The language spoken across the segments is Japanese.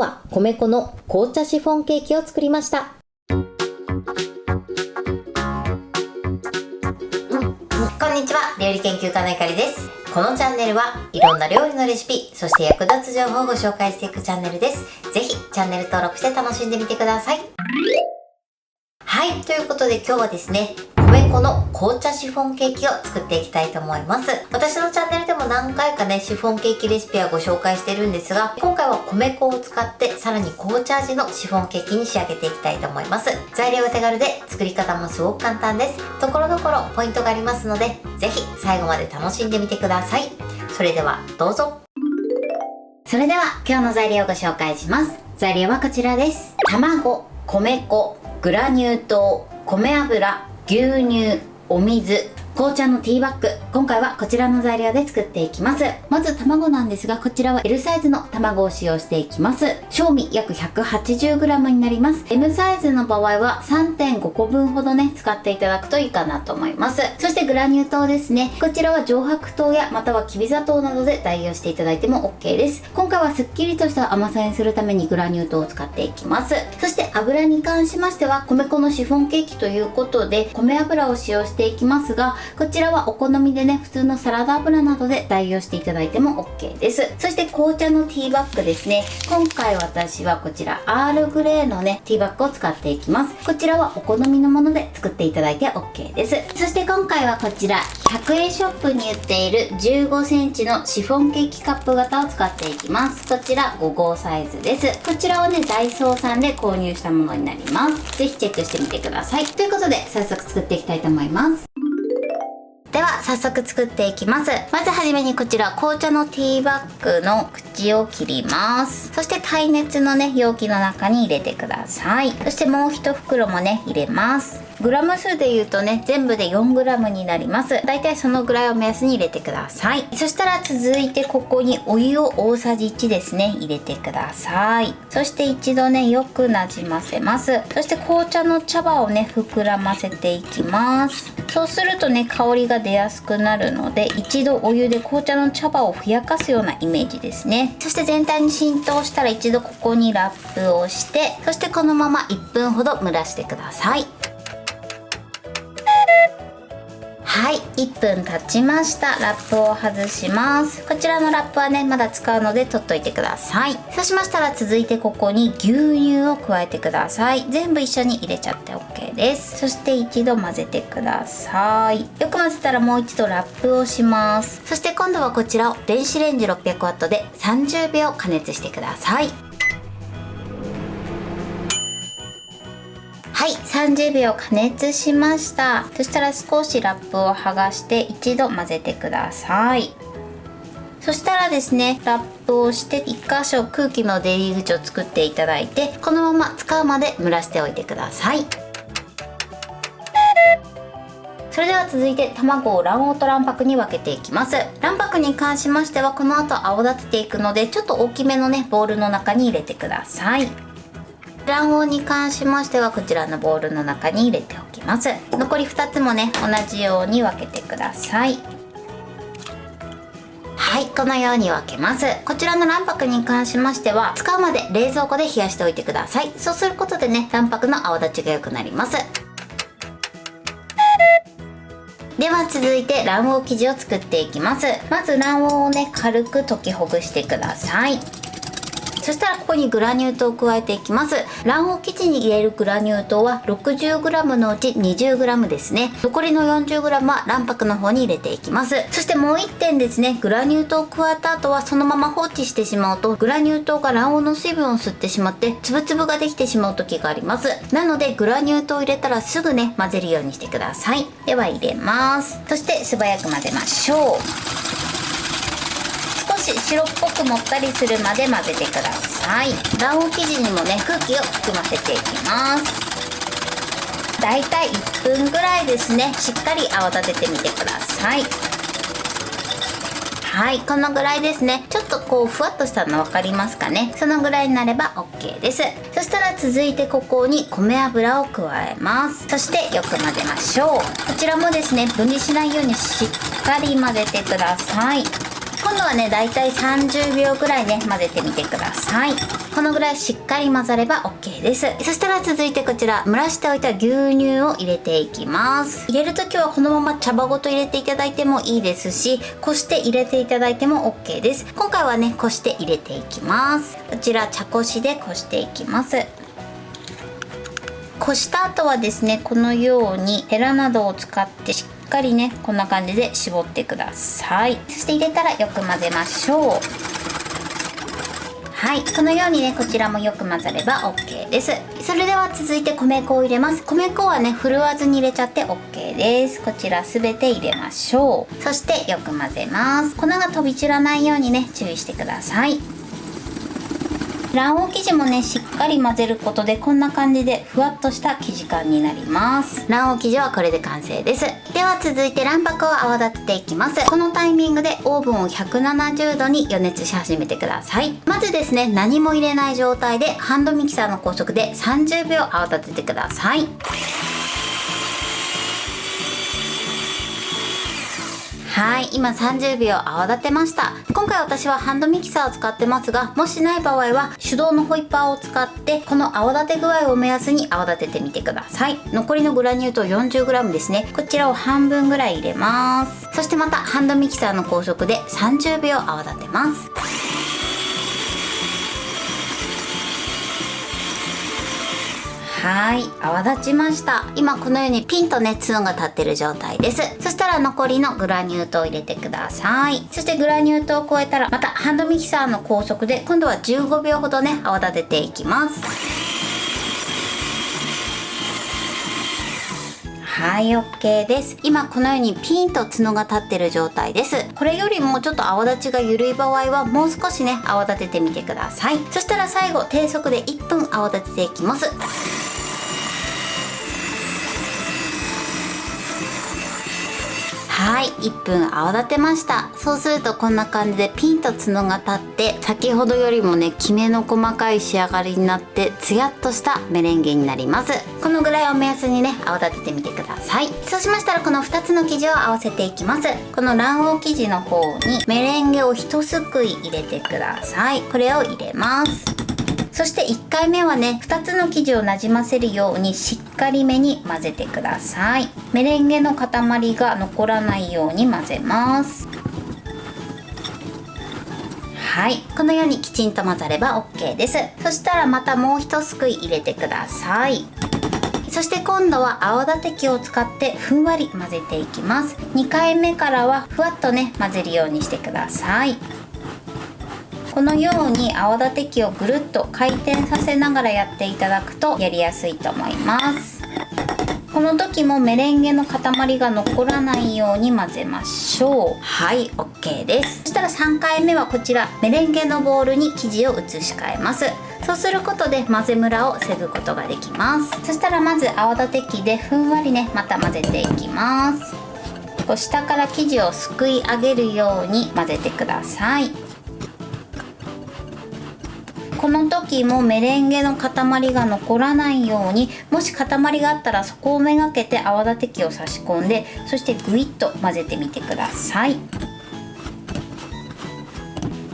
は米粉の紅茶シフォンケーキを作りました。こんにちは、料理研究家のゆかりです。このチャンネルはいろんな料理のレシピ、そして役立つ情報をご紹介していくチャンネルです。ぜひチャンネル登録して楽しんでみてください。はい、ということで今日はですね、米粉の紅茶シフォンケーキを作っていきたいと思います。私のチャンネルでも何回かね、シフォンケーキレシピはご紹介してるんですが、今回は米粉を使ってさらに紅茶味のシフォンケーキに仕上げていきたいと思います。材料は手軽で作り方もすごく簡単です。ところどころポイントがありますので、ぜひ最後まで楽しんでみてください。それではどうぞ。それでは今日の材料をご紹介します。材料はこちらです。卵、米粉、グラニュー糖、米油、牛乳、お水、紅茶のティーバッグ。今回はこちらの材料で作っていきます。まず卵なんですが、こちらは L サイズの卵を使用していきます。賞味約 180g になります。M サイズの場合は 3.5 個分ほどね、使っていただくといいかなと思います。そしてグラニュー糖ですね。こちらは上白糖やまたはきび砂糖などで代用していただいても OK です。今回はすっきりとした甘さにするためにグラニュー糖を使っていきます。そして油に関しましては、米粉のシフォンケーキということで米油を使用していきますが、こちらはお好みでね、普通のサラダ油などで代用していただいても OK です。そして紅茶のティーバッグですね。今回私はこちらアールグレーのね、ティーバッグを使っていきます。こちらはお好みのもので作っていただいて OK です。そして今回はこちら100円ショップに売っている15センチのシフォンケーキカップ型を使っていきます。こちら5号サイズです。こちらをね、ダイソーさんで購入したものになります。ぜひチェックしてみてください。ということで早速作っていきたいと思います。では早速作っていきます。まずはじめにこちら紅茶のティーバッグの口を切ります。そして耐熱のね、容器の中に入れてください。そしてもう一袋もね、入れます。グラム数で言うとね、全部で 4g になります。だいたいそのぐらいを目安に入れてください。そしたら続いてここにお湯を大さじ1ですね、入れてください。そして一度ね、よくなじませます。そして紅茶の茶葉をね、膨らませていきます。そうするとね、香りが出やすくなるので、一度お湯で紅茶の茶葉をふやかすようなイメージですね。そして全体に浸透したら一度ここにラップをして、そしてこのまま1分ほど蒸らしてください。はい、1分経ちました。ラップを外します。こちらのラップはね、まだ使うので取っといてください。そうしましたら続いてここに牛乳を加えてください。全部一緒に入れちゃって OK です。そして一度混ぜてください。よく混ぜたらもう一度ラップをします。そして今度はこちらを電子レンジ 600W で30秒加熱してください。はい、30秒加熱しました。そしたら少しラップを剥がして一度混ぜてください。そしたらですね、ラップをして1箇所空気の出入り口を作っていただいて、このまま使うまで蒸らしておいてください。それでは続いて卵を卵黄と卵白に分けていきます。卵白に関しましてはこの後泡立てていくので、ちょっと大きめのね、ボウルの中に入れてください。卵黄に関しましてはこちらのボウルの中に入れておきます。残り2つもね、同じように分けてください。はい、このように分けます。こちらの卵白に関しましては使うまで冷蔵庫で冷やしておいてください。そうすることでね、卵白の泡立ちが良くなります。では続いて卵黄生地を作っていきます。まず卵黄をね、軽く溶きほぐしてください。そしたらここにグラニュー糖を加えていきます。卵黄生地に入れるグラニュー糖は 60g のうち 20g ですね。残りの 40g は卵白の方に入れていきます。そしてもう1点ですね、グラニュー糖を加えた後はそのまま放置してしまうと、グラニュー糖が卵黄の水分を吸ってしまってつぶつぶができてしまう時があります。なのでグラニュー糖を入れたらすぐね、混ぜるようにしてください。では入れます。そして素早く混ぜましょう。少し白っぽくもったりするまで混ぜてください。卵黄生地にもね、空気を含ませていきます。だいたい1分ぐらいですね、しっかり泡立ててみてください。はい、このぐらいですね。ちょっとこうふわっとしたの分かりますかね。そのぐらいになれば OK です。そしたら続いてここに米油を加えます。そしてよく混ぜましょう。こちらもですね、分離しないようにしっかり混ぜてください。こ今度はねだいたい30秒くらいね混ぜてみてください。このぐらいしっかり混ざれば OK です。そしたら続いてこちら蒸らしておいた牛乳を入れていきます。入れる時はこのまま茶葉ごと入れていただいてもいいですし、こして入れていただいても OK です。今回はねこして入れていきます。こちら茶こしでこしていきます。こした後はですね、このようにヘラなどを使ってしっかりねこんな感じで絞ってください。そして入れたらよく混ぜましょう。はい、このようにねこちらもよく混ざれば OK です。それでは続いて米粉を入れます。米粉はね振るわずに入れちゃって OK です。こちらすべて入れましょう。そしてよく混ぜます。粉が飛び散らないようにね注意してください。卵黄生地もねしっかり混ぜることでこんな感じでふわっとした生地感になります。卵黄生地はこれで完成です。では続いて卵白を泡立てていきます。このタイミングでオーブンを170度に予熱し始めてください。まずですね、何も入れない状態でハンドミキサーの高速で30秒泡立ててください。はい、今30秒泡立てました。今回私はハンドミキサーを使ってますが、もしない場合は手動のホイッパーを使ってこの泡立て具合を目安に泡立ててみてください。残りのグラニュー糖 40g ですね、こちらを半分ぐらい入れます。そしてまたハンドミキサーの高速で30秒泡立てます。はい、泡立ちました。今このようにピンとね角が立ってる状態です。そしたら残りのグラニュー糖を入れてください。そしてグラニュー糖を加えたらまたハンドミキサーの高速で今度は15秒ほどね泡立てていきます。はい、OK です。今このようにピンと角が立ってる状態です。これよりもちょっと泡立ちが緩い場合はもう少しね泡立ててみてください。そしたら最後低速で1分泡立てていきます。はい、1分泡立てました。そうするとこんな感じでピンと角が立って先ほどよりもねきめの細かい仕上がりになってツヤっとしたメレンゲになります。このぐらいを目安にね泡立ててみてください。そうしましたらこの2つの生地を合わせていきます。この卵黄生地の方にメレンゲを1すくい入れてください。これを入れます。そして1回目はね2つの生地をなじませるようにしっかりめに混ぜてください。メレンゲの塊が残らないように混ぜます。はい、このようにきちんと混ざれば OK です。そしたらまたもう1すくい入れてください。そして今度は泡立て器を使ってふんわり混ぜていきます。2回目からはふわっとね混ぜるようにしてください。このように泡立て器をぐるっと回転させながらやっていただくとやりやすいと思います。この時もメレンゲの塊が残らないように混ぜましょう。はい、 OK です。そしたら3回目はこちらメレンゲのボウルに生地を移し替えます。そうすることで混ぜムラを防ぐことができます。そしたらまず泡立て器でふんわりねまた混ぜていきます。こう下から生地をすくい上げるように混ぜてください。この時もメレンゲの塊が残らないように、もし塊があったらそこをめがけて泡立て器を差し込んで、そしてグイッと混ぜてみてください。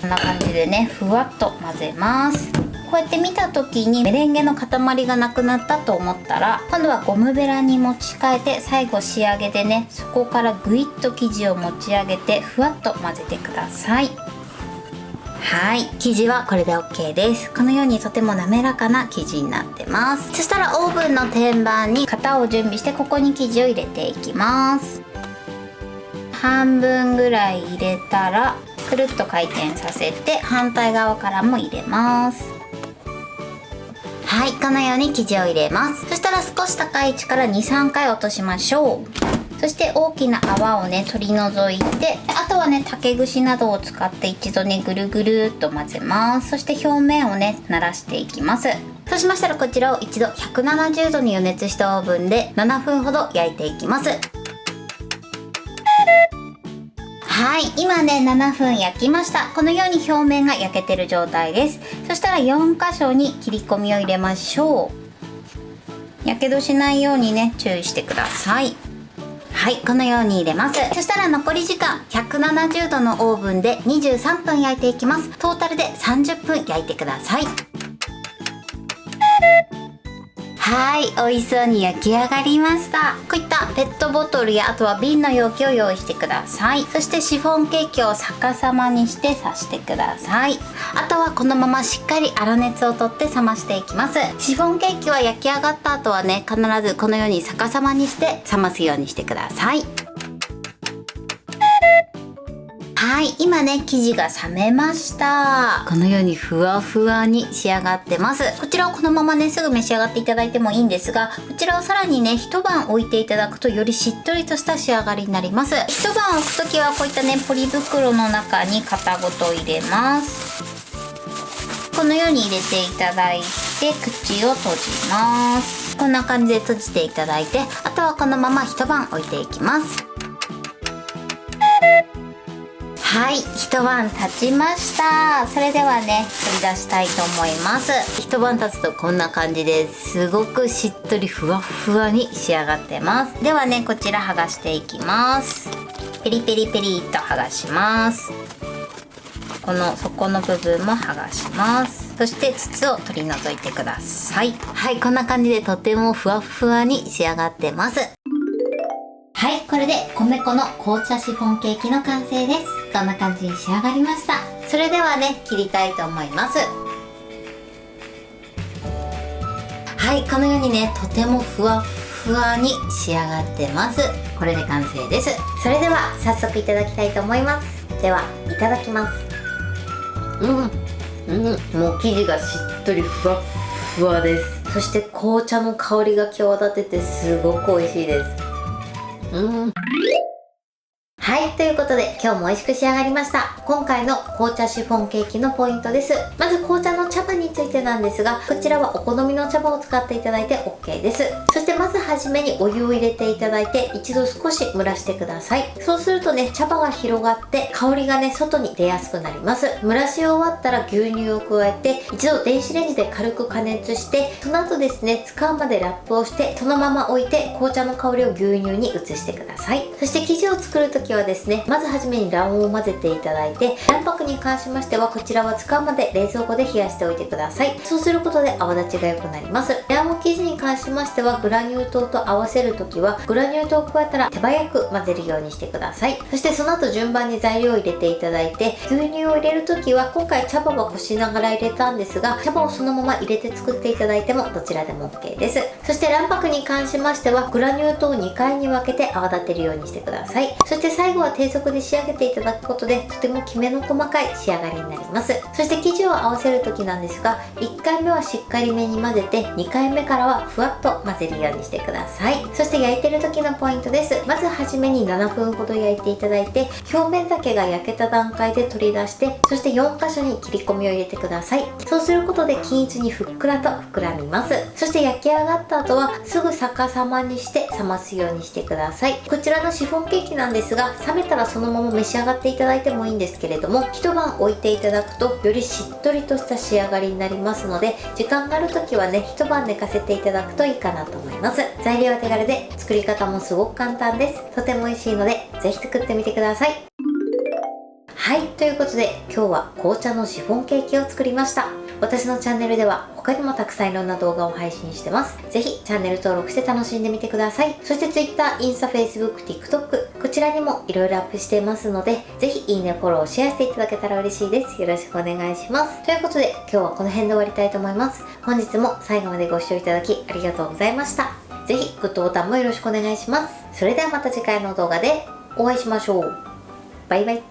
こんな感じでねふわっと混ぜます。こうやって見た時にメレンゲの塊がなくなったと思ったら今度はゴムベラに持ち替えて最後仕上げでねそこからグイッと生地を持ち上げてふわっと混ぜてください。はい、生地はこれで OK です。このようにとても滑らかな生地になってます。そしたらオーブンの天板に型を準備してここに生地を入れていきます。半分ぐらい入れたらくるっと回転させて反対側からも入れます。はい、このように生地を入れます。そしたら少し高い位置から 2,3 回落としましょう。そして大きな泡をね取り除いて、あとはね竹串などを使って一度ねぐるぐるっと混ぜます。そして表面をね慣らしていきます。そうしましたらこちらを一度170度に予熱したオーブンで7分ほど焼いていきます。はい、今ね7分焼きました。このように表面が焼けてる状態です。そしたら4箇所に切り込みを入れましょう。やけどしないようにね注意してください。はい、このように入れます。そしたら残り時間170度のオーブンで23分焼いていきます。トータルで30分焼いてください。はい、美味しそうに焼き上がりました。こういったペットボトルやあとは瓶の容器を用意してください。そしてシフォンケーキを逆さまにして刺してください。あとはこのまましっかり粗熱をとって冷ましていきます。シフォンケーキは焼き上がった後はね、必ずこのように逆さまにして冷ますようにしてください。はい、今ね生地が冷めました。このようにふわふわに仕上がってます。こちらをこのままねすぐ召し上がっていただいてもいいんですが、こちらをさらにね一晩置いていただくとよりしっとりとした仕上がりになります。一晩置くときはこういったねポリ袋の中に型ごと入れます。このように入れていただいて口を閉じます。こんな感じで閉じていただいて、あとはこのまま一晩置いていきます。はい、一晩経ちました。それではね取り出したいと思います。一晩経つとこんな感じですごくしっとりふわふわに仕上がってます。ではねこちら剥がしていきます。ペリペリペリっと剥がします。この底の部分も剥がします。そして筒を取り除いてください。はい、こんな感じでとてもふわふわに仕上がってます。はい、これで米粉の紅茶シフォンケーキの完成です。こんな感じに仕上がりました。それではね切りたいと思います。はい、このようにねとてもふわふわに仕上がってます。これで完成です。それでは早速いただきたいと思います。ではいただきます。もう生地がしっとりふわふわです。そして紅茶の香りが際立っててすごく美味しいです。はい、ということで今日も美味しく仕上がりました。今回の紅茶シフォンケーキのポイントです。まず紅茶の茶葉についてなんですが、こちらはお好みの茶葉を使っていただいて OK です。そしてまずはじめにお湯を入れていただいて一度少し蒸らしてください。そうするとね茶葉が広がって香りがね外に出やすくなります。蒸らし終わったら牛乳を加えて一度電子レンジで軽く加熱して、その後ですね使うまでラップをしてそのまま置いて紅茶の香りを牛乳に移してください。そして生地を作る時はですね、まずはじめに卵黄を混ぜていただいて、卵白に関しましてはこちらは使うまで冷蔵庫で冷やしておいてください。そうすることで泡立ちが良くなります。卵黄生地に関しましてはグラニュー糖と合わせる時はグラニュー糖を加えたら手早く混ぜるようにしてください。そしてその後順番に材料を入れていただいて、牛乳を入れる時は今回茶葉はこしながら入れたんですが、茶葉をそのまま入れて作っていただいてもどちらでも OK です。そして卵白に関しましてはグラニュー糖を2回に分けて泡立てるようにしてください。そして最後は低速で仕上げていただくことでとてもきめの細かい仕上がりになります。そして生地を合わせる時なんですが、1回目はしっかりめに混ぜて2回目からはふわっと混ぜるようにしてください。そして焼いてる時のポイントです。まずはじめに7分ほど焼いていただいて、表面だけが焼けた段階で取り出して、そして4箇所に切り込みを入れてください。そうすることで均一にふっくらと膨らみます。そして焼き上がった後はすぐ逆さまにして冷ますようにしてください。こちらのシフォンケーキなんですが、冷めたらそのまま召し上がっていただいてもいいんですけれども、一晩置いていただくとよりしっとりとした仕上がりになりますので、時間がある時はね一晩寝かせていただくといいかなと思います。材料は手軽で作り方もすごく簡単です。とても美味しいのでぜひ作ってみてください。はい、ということで今日は紅茶のシフォンケーキを作りました。私のチャンネルでは他にもたくさんいろんな動画を配信してます。ぜひチャンネル登録して楽しんでみてください。そして Twitter、インスタ、Facebook、TikTok こちらにもいろいろアップしていますので、ぜひいいね、フォロー、シェアしていただけたら嬉しいです。よろしくお願いします。ということで今日はこの辺で終わりたいと思います。本日も最後までご視聴いただきありがとうございました。ぜひグッドボタンもよろしくお願いします。それではまた次回の動画でお会いしましょう。バイバイ。